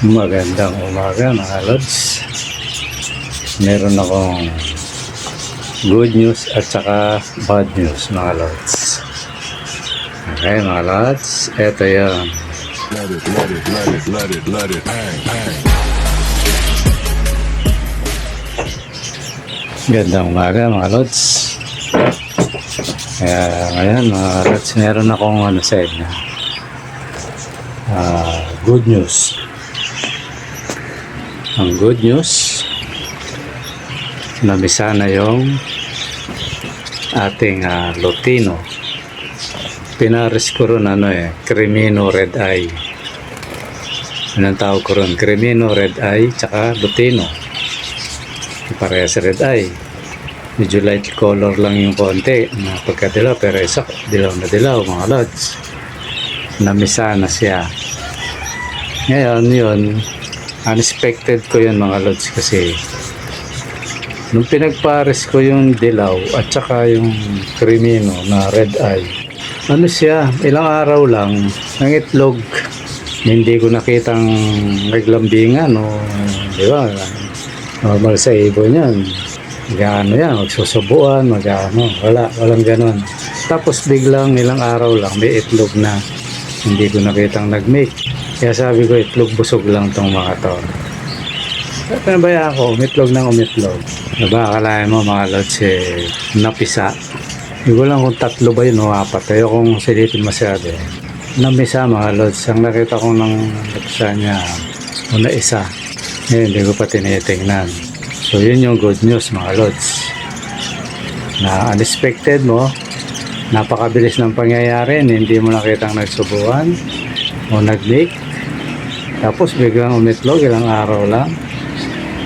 Magandang umaga mga lods. Meron akong good news at saka bad news mga lods. Okay mga lods, eto yun. Let it hang. Gandang umaga mga lods. Kaya ngayon mga lods, meron akong sa inyo. Good news. Ang good news, namisa na yung ating Lutino. Pinaris ko ron Crimino Red Eye. Anong tawag ko ron? Crimino Red Eye tsaka Lutino. Parehas Red Eye. Medyo light color lang yung konti na pagkadilaw, pero isa dilaw na dilaw mga lods. Namisa na siya. Ngayon yun, unexpected ko yun mga lods, kasi nung pinagpares ko yung dilaw at saka yung Crimino na Red Eye, siya, ilang araw lang ng itlog, hindi ko nakitang naglambingan o di ba, normal sa ibon yan, magano yan, magsusubuan, walang ganon. Tapos biglang ilang araw lang may itlog na, hindi ko nakitang nag-make. Kaya sabi ko, itlog busog lang tong mga to. Pinabayaan ko, umitlog ng umitlog. Diba, akalain mo mga lods, napisa. Hindi ko lang kung tatlo ba yun o apat. Ayaw kong silipin masyado. Namisa mga lods. Ang nakita ko ng napisa niya, una isa. Ngayon, hindi ko pa tinitingnan. So, yun yung good news mga lods. Na unexpected mo, napakabilis ng pangyayari, hindi mo nakitang nagsubuan o nag-make. Tapos biglang umitlog, ilang araw lang.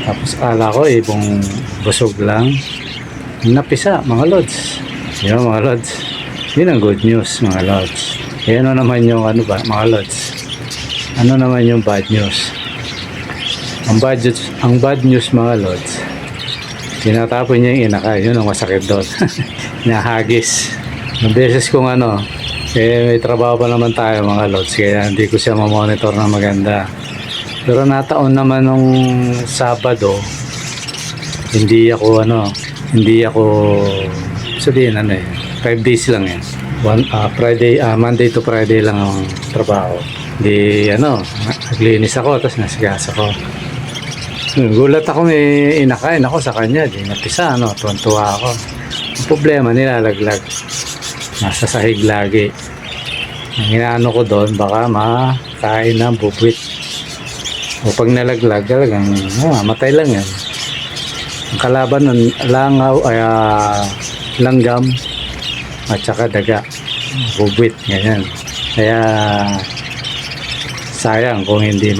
Tapos akala ko ibong busog lang. Napisa mga lods. Yun mga lods. Yun ang good news mga lods. E ano naman yung mga lods? Ano naman yung bad news? Ang bad news mga lods, tinatapon niya yung inakay. Yun ang masakit doon. Nahagis. Ang beses kong may trabaho pa naman tayo mga lods, kaya hindi ko siya mamonitor na maganda. Pero nataon naman nung Sabado, hindi ako sabihin 5 days lang yan. Monday to Friday lang ang trabaho. Di naglinis ako, tapos nasigas ako. Gulat ako, may inakain ako sa kanya, di napisa, tuwan-tuwa ako. Ang problema, nilalaglag. Nasa sahig lagi. Ang inaano ko doon, baka makain ng bubwit. O pag nalaglag, talagang matay lang yan. Ang kalaban nun, langaw, langgam, at saka daga. Bubwit, ganyan. Kaya, sayang kung hindi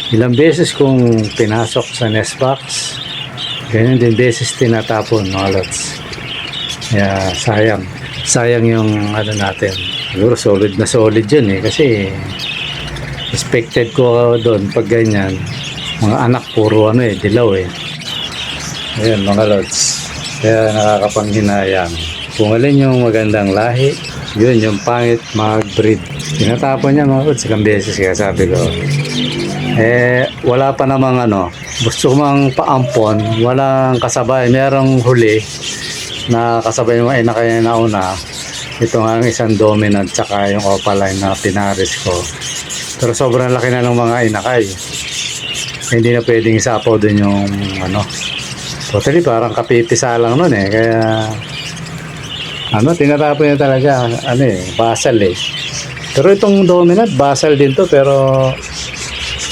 Ilang beses kong pinasok sa nest box, ganyan din beses tinatapon, mga lods. Kaya, sayang yung natin. Siguro solid na solid yun kasi expected ko doon pag ganyan, mga anak puro dilaw ayan mga lods. Kaya nakakapanghinayang kung alin yung magandang lahi, yun yung pangit mag-breed. Tinatapon niya mga lods ilang beses, kaya sabi ko wala pa namang gusto ko mang paampon, walang kasabay, merong huli na kasabay yung inakay na una. Ito nga ang isang dominant tsaka yung opaline na pinaris ko, pero sobrang laki na ng mga inakay, hindi na pwedeng isapaw dun yung totally parang kapipisa lang nun kaya tinatapon niya talaga basal pero itong dominant basal din to, pero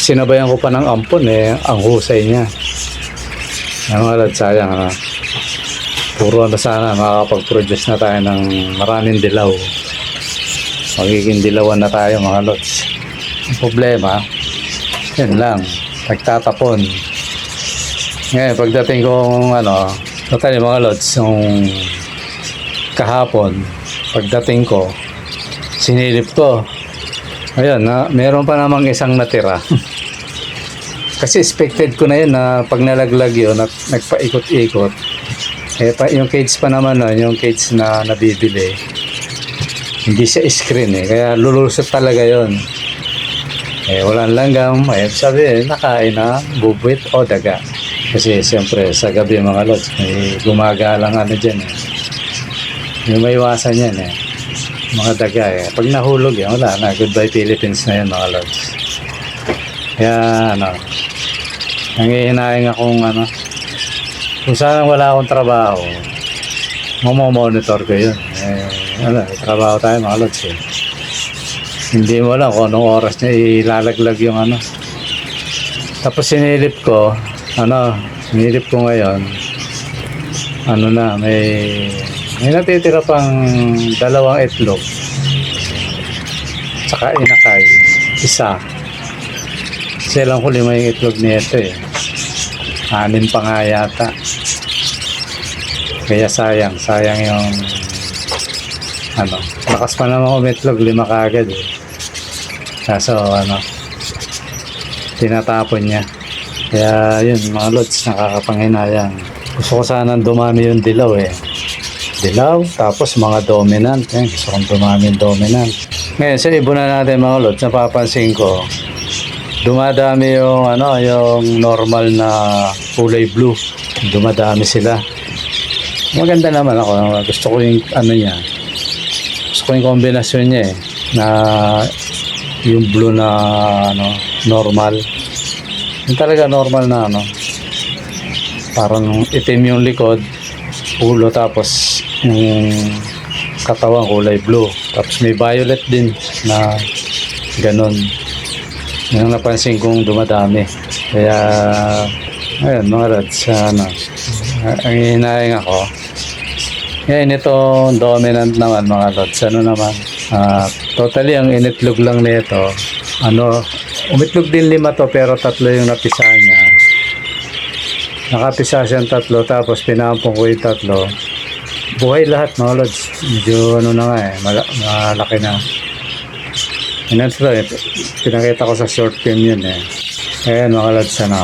sinabayan ko pa ng ampon ang husay niya. Sayang puro sana makakapag-produce na tayo ng maraming dilaw. Magiging dilawan na tayo mga lods. Ang problema, yun lang, nagtatapon. Ngayon, pagdating kong total mga lods, yung kahapon, pagdating ko, sinilip ko. Ayun, meron pa namang isang natira. Kasi expected ko na yun na pag nalaglag yun at nagpaikot-ikot, yung cage pa naman yung cage na nabibili, hindi siya screen kaya lulusot talaga yon. Walang langgam, sabi, nakain na bubwit o daga. Kasi siyempre, sa gabi mga lods, may gumagalang ano dyan eh. Yung may iwasan yan eh. Mga daga eh. Pag nahulog yan, wala na. Goodbye Philippines na yan mga lods. Kaya ano, nangihinaing akong ano, kung saan wala akong trabaho, mamomonitor ko yun. Trabaho tayo mga lods eh. Hindi mo alam kung anong oras niya ilalaglag yung ano. Tapos sinilip ko ngayon, ano na, may natitira pang 2 itlog. Tsaka inakay, isa. Kasi lang ko 5 yung itlog nito eh. 6 pa nga yata. Kaya sayang yung ano, lakas pa naman umitlog, 5 kaagad eh. Kaso ano, tinatapon niya. Kaya yun mga lods, nakakapanghinayang. Gusto ko sanang dumami yung dilaw eh. Dilaw, tapos mga dominant. Gusto kong dumami yung dominant. Ngayon sa ibunan natin mga lods, napapansin ko, dumadami yung ano, yung normal na kulay blue. Dumadami sila. Maganda naman ako. Gusto ko yung ano niya. Gusto ko yung kombinasyon niya eh. Na yung blue na ano, normal. Yung talaga normal na ano. Parang itim yung likod, ulo, tapos yung katawan kulay blue. Tapos may violet din na ganun. Yung napansin kong dumadami. Kaya ayun mga lads, ano, ang hinaing ako. Ngayon itong dominant naman mga lods, ano naman, totally ang initlog lang nito, ano, umitlog din 5 to pero 3 yung napisa niya. Nakapisa siyang 3 tapos pinampong ko yung 3. Buhay lahat mga lods, medyo ano na nga eh, malaki na. Ito eh, pinakita ko sa short film yun eh. Ayan mga lods, ano,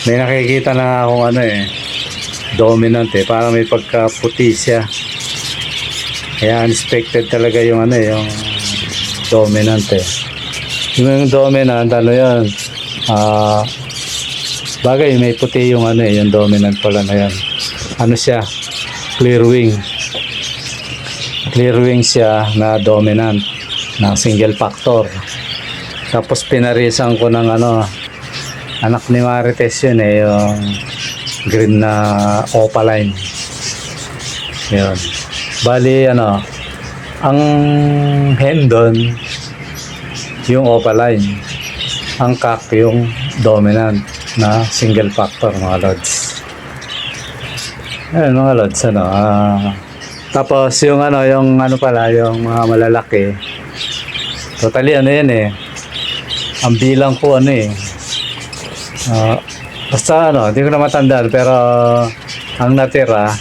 may nakikita na akong ano eh, dominant eh, parang may pagkaputi siya. Kaya unexpected talaga yung ano eh, yung dominant eh. Yung dominant, ano yun, bagay may puti yung ano eh, yung dominant pala na yan. Ano siya, clear wing siya na dominant na single factor. Tapos pinarisan ko ng ano, anak ni Marites yun eh, yung green na opaline. Yun. Bali ano, ang hendon yung opaline, ang cock yung dominant na single factor mga lods. Ayun mga lods, ano, tapos yung ano, pala, yung mga malalaki, totally ano yan eh, ang bilang ko ano eh, basta ano, hindi ko na matandaan, pero ang natira,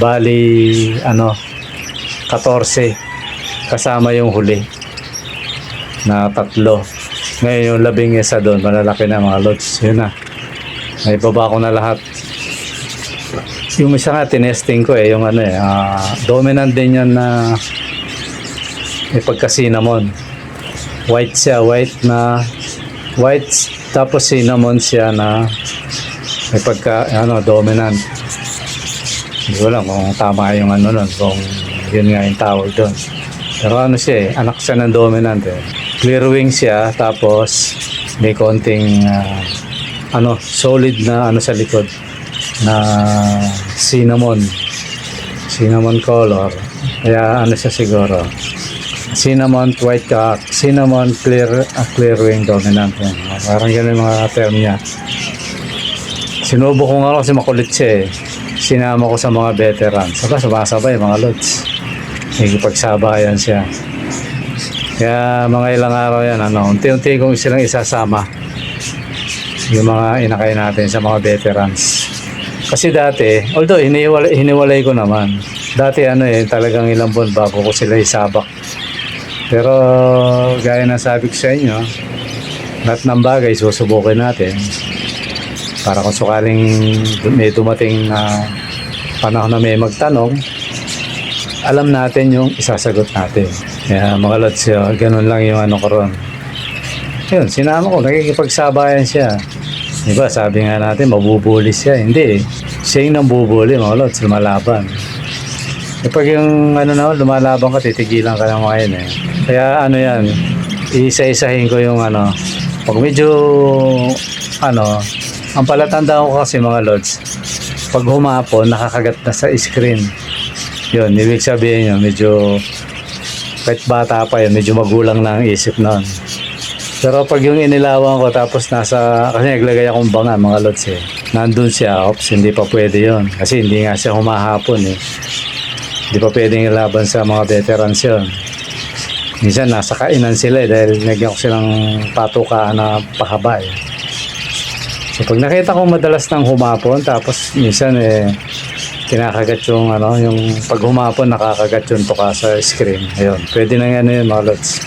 bali ano, 14 kasama yung huli na 3. Ngayon yung 11 doon, malalaki na mga lods. Yun na, may baba ko na lahat. Yung isa nga tinesting ko eh, yung ano eh, dominant din yan na may pagka cinnamon. White siya, white tapos cinnamon siya na may pagka ano, dominant. Hindi ko alam kung tama yung ano nun, kung yun nga yung tawag doon. Pero ano siya eh, anak siya ng dominant eh. Clear wing siya, tapos may konting ano, solid na ano sa likod na cinnamon color. Kaya ano siya siguro, cinnamon white cock, cinnamon clear wing dominant yan. Parang ganun yung mga term niya. Sinubo ko nga kasi makulit siya eh. Sinama ko sa mga veterans. Saka sumasabay mga lods. Nagipagsabayan siya. Kaya mga ilang araw yan, ano, unti-unti kong silang isasama. Yung mga inakay natin sa mga veterans. Kasi dati, although hiniwalay ko naman. Dati ano eh, talagang ilang buwan bago ko sila isabak. Pero gaya ng sabi ko sa inyo, lahat ng bagay susubukin natin. Para kung sakaling may dumating na panahon na may magtanong, alam natin yung isasagot natin. Kaya mga lods, ganun lang yung ano ko ron. Yun, sinama ko, nakikipagsabayan siya. Diba, sabi nga natin, mabubuli siya. Hindi eh. Siya yung nambubuli, mga lods, lumalaban. E pag yung ano na, lumalaban ka, titigilan ka ng mga yun eh. Kaya ano yan, isa-isahin ko yung ano, pag medyo, ano, ang palatandaan ko kasi mga lods, pag humapon, nakakagat na sa screen. Yun, ibig sabihin yun, medyo, kahit bata pa yun, medyo magulang na ang isip nun. Pero pag yung inilawan ko tapos nasa, kasi naglagay akong banga mga lods eh. Nandun siya, ops, hindi pa pwede yon. Kasi hindi nga siya humahapon eh. Hindi pa pwedeng ilaban sa mga veterans yun. Minsan nasa kainan sila eh, dahil nagyan ko silang patukaan na pahaba eh. So pag nakita ko madalas nang humapon, tapos minsan eh, kinakagat yung ano, yung pag humapon nakakagat yung tuka sa screen. Ayun, pwede na yan yun mga lods.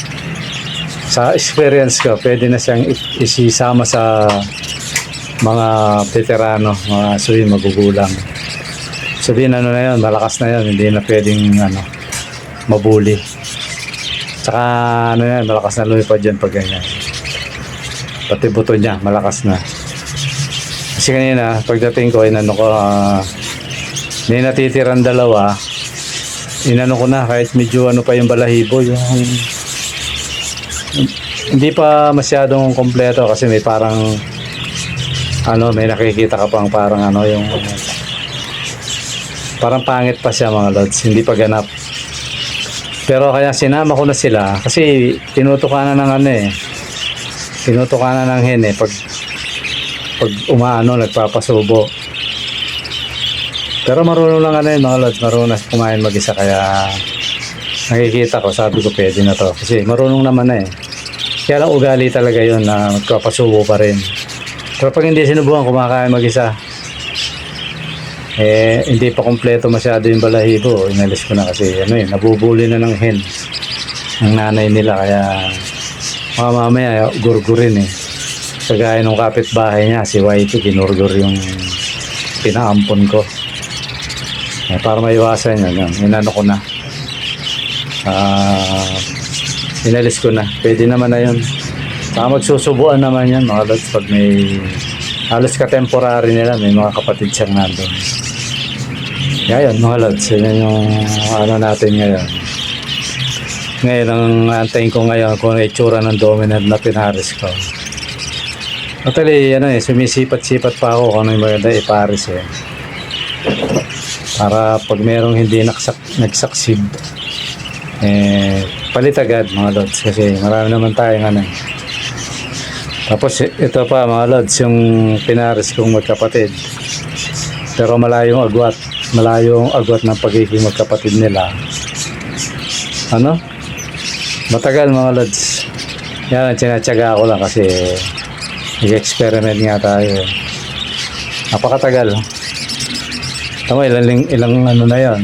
Sa experience ko, pwede na siyang isisama sa mga veterano, mga suwi magugulang. Sabihin ano na yun, malakas na yun, hindi na pwedeng ano, mabuli. Tsaka ano yan, malakas na lumipad dyan pag ganyan. Pati buto niya, malakas na. Kasi kanina, pagdating ko, inano ko, may natitiran dalawa, inano ko na, kahit medyo ano pa yung balahibo, yung hindi pa masyadong kompleto kasi may parang ano, may nakikita ka pang parang ano yung parang pangit pa siya mga lods, hindi pa ganap. Pero kaya sinama ko na sila kasi tinutukanan ng ano eh, tinutukanan ng hen eh pag umaano, nagpapasubo. Pero marunong lang ano yun mga lods, marunong na kumain mag-isa kaya nakikita ko, sabi ko pwede na to kasi marunong naman na eh. Kaya lang ugali talaga yun na magpapasubo pa rin. Pero pag hindi sinubukan kumakain mag-isa, eh hindi pa kompleto masyado yung balahibo, inalis ko na kasi ano yun, nabubuli na ng hen ng nanay nila kaya mamaya gurgurin eh. Kagaya nung kapitbahay niya, si Whitey, ginurgur yung pinaampon ko. Eh, para maiwasan yun, inano ko na. Inalis ko na, pwede naman na yun. Saka magsusubuan naman yan mga lods pag may halos ka-temporary nila, may mga kapatid siyang nandun. Kaya yun mga lods, yun yung ano natin ngayon. Ngayon ang antayin ko ngayon kung itsura ng dominant na pinaris ko. Actually ano eh, sumisipat-sipat pa ako kung ano yung maganda iparis eh. Para pag merong hindi nagsucceed eh palit agad mga lods kasi marami naman tayong ano. Tapos ito pa mga lods yung pinaris kong magkapatid, pero malayo ang agwat ng pagiging magkapatid nila. Ano? Matagal mga lods. Yan, tinatsaga ko lang kasi nag-experiment nga tayo. Napakatagal. Tama, ilang ano na yon.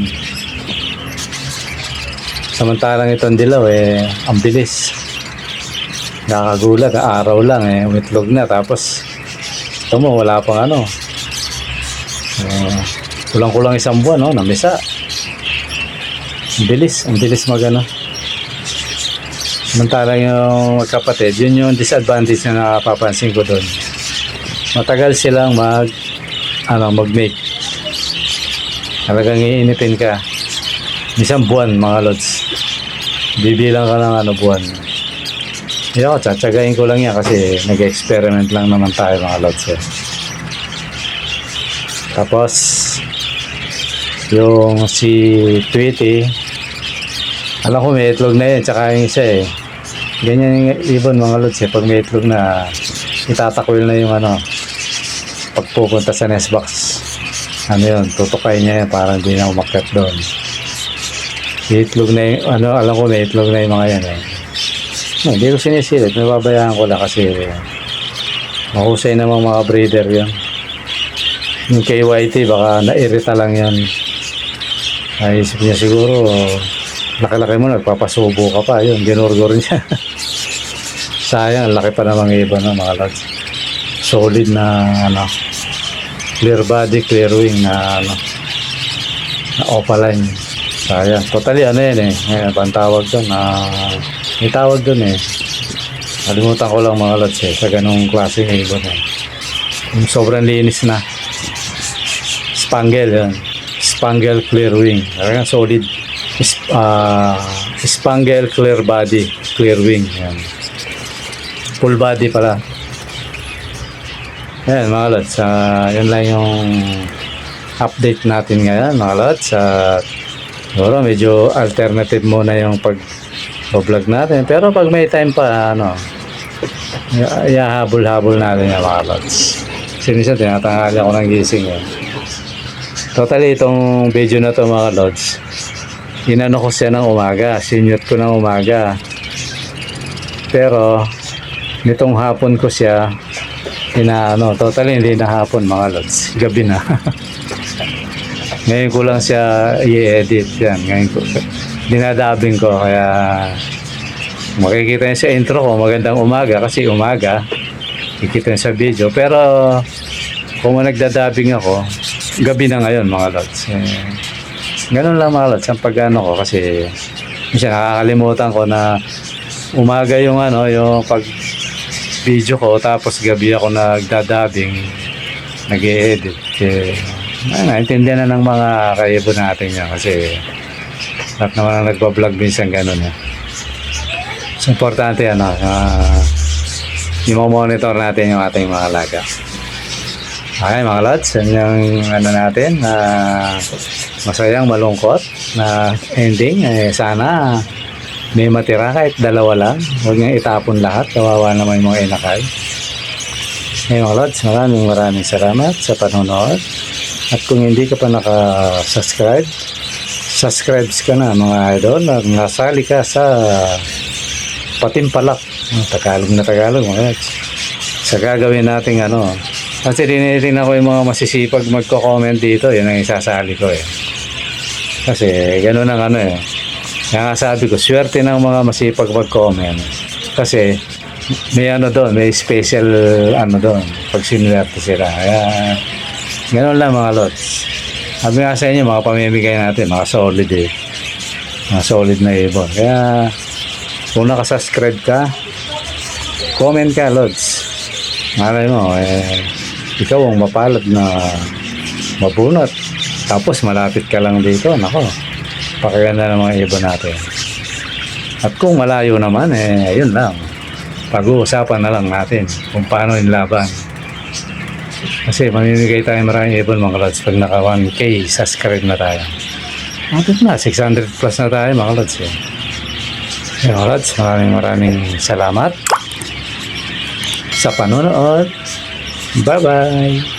Samantalang itong dilaw eh, ang bilis. Nakakagulat, araw lang eh, umitlog na. Tapos, ito mo, wala pang ano. Kulang-kulang isang buwan, no? Namisa. Ang bilis magano. Samantalang yung magkapatid, yun yung disadvantage na napapansin ko doon. Matagal silang mag-make. Talagang iinipin ka. Isang buwan mga lods. Bibilang ka ng ano buwan. Ako, tsatsagain ko lang yan kasi nag-experiment lang naman tayo mga lods eh. Tapos yung si Tweety, alam ko may itlog na yun, tsaka yung isa eh. Ganyan yung ibon mga lods eh. Pag may itlog na, itatakwil na yung ano, pagpupunta sa nest box. Ano yun, tutukay niya yun, parang hindi na umakyat doon. Itlog na yung, ano, alam ko may itlog na yung mga yan eh. No, hindi ko sinisilip, nababayaan ko lang kasi mahusay namang mga breeder yan. Yung kay Whitey, baka nairita lang yan. Naisip niya siguro, laki-laki mo, nagpapasubo ka pa, yun, ginurgur niya. Sayang, laki pa namang iba na mga lods. Solid na, ano, clear body, clear wing na, ano, na opaline. Sayang. Totally ano yan eh. Bang tawag doon? May tawag doon eh. Kalimutan ko lang mga lods eh. Sa ganung klase ng ibon eh. Yung sobrang linis na. Spangle yan. Spangle clear wing. Kaya solid. Spangle clear body. Clear wing. Yan. Full body pala. Yan mga lods. Yan lang yung update natin ngayon mga lods. Siguro medyo alternative muna yung pag-vlog natin. Pero pag may time pa, ihahabol-habol natin yung mga lods. Kasi minsan tinatangali ako ng gising eh. Totally itong video na to mga lods, inano ko siya ng umaga, sinute ko ng umaga. Pero nitong hapon ko siya totally hindi na hapon mga lods, gabi na. Ngayon ko lang siya i-edit yan. Ngayon ko dinadabing ko, kaya makikita niyo sa intro ko magandang umaga kasi umaga kikita niyo sa video. Pero kung nagdadabing ako, gabi na ngayon mga lods. Ganun lang mga lods ang pag-ano ko, kasi minsan nakakalimutan ko na umaga yung yung pag video ko, tapos gabi ako nagdadabing, nag-e-edit. Naintindihan na ng mga kaibon natin yan, kasi lahat naman ang nagbablog minsan ganun eh. So importante i-monitor natin yung ating mga alaga. Okay mga lods, yan yung natin, masayang malungkot na ending. Sana may matira kahit dalawa lang, huwag niyang itapon lahat, kawawa naman yung mga inakay. Okay mga lods, maraming salamat sa panonood. At kung hindi ka pa naka-subscribe, subscribe ka na mga idol. Nasali ka sa Patimpalak, Tagalog na Tagalog mga lods. Sa gagawin nating kasi dinitingnan ko yung mga masisipag magko-comment dito, yun ang isasali ko eh. Kasi gano'n ang kaya nga sabi ko, swerte ng mga masipag mag-comment. Kasi may doon, may special doon, pag sinuwerte sila. Kaya gano'n lang mga lods. Sabi nga sa inyo, mga pamimigay natin, mga solid eh. Mga solid na ibon. Kaya kung nakasubscribe ka, comment ka lods. Malay mo, ikaw ang mapalad na mabunot. Tapos malapit ka lang dito, nako, pakaganda ng mga ibon natin. At kung malayo naman, ayun lang, pag-uusapan na lang natin kung paano yung laban. Kasi mamimigay tayo maraming ibon mga lods pag naka 1K subscribe na tayo. Atot na, 600 plus na tayo mga lods eh. Mga lods, maraming salamat sa panonood. Bye-bye!